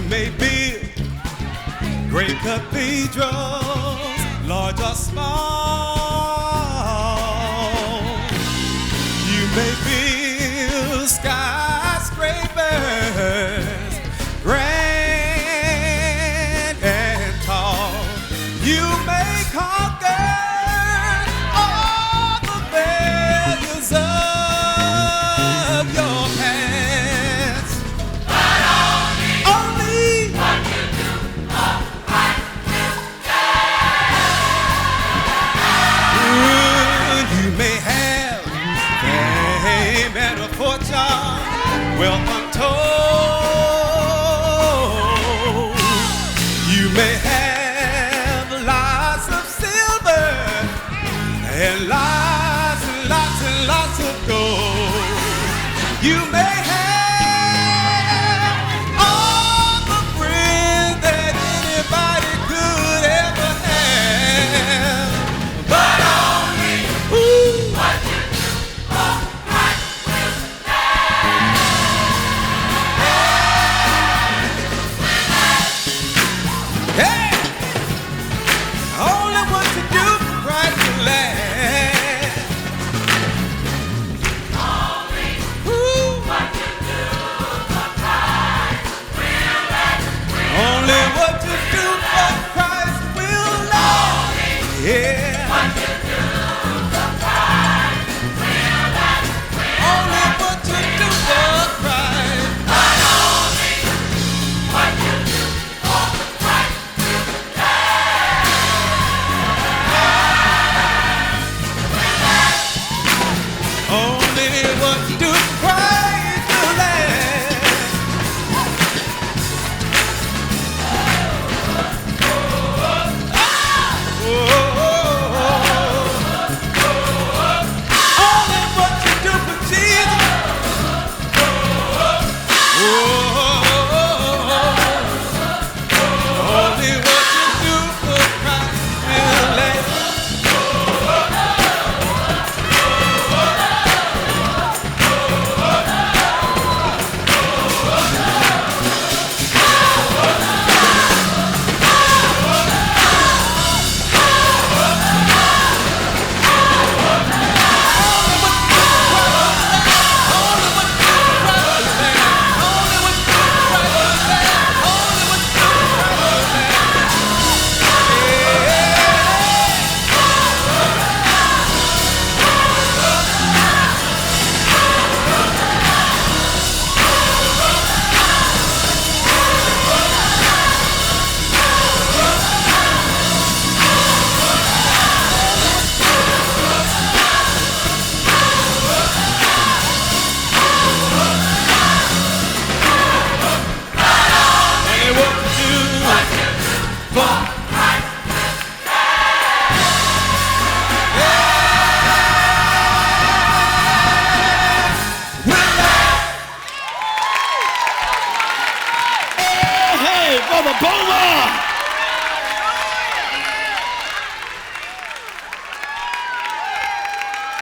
may build great cathedrals, large or small. You may build skyscrapers, grand and tall. You may conquer all the failures of your past, but only what you do for Christ will stand. You may have fame and a fortune, wealth untold. You may have lots of silver and lots and lots and lots of gold. You may have all the friends that anybody could ever have, But only what you do for Christ will hey, only what you do for Christ will last. Only Ooh. what you do for Christ will last. Only what you do for Christ will last. Yeah. What you do for Christ will last. Only what you do for Christ. But only what you do for Christ will Only what you do for Christ will last. Only what you do for Jesus. Only what you do for Christ will last. Only for the Boma.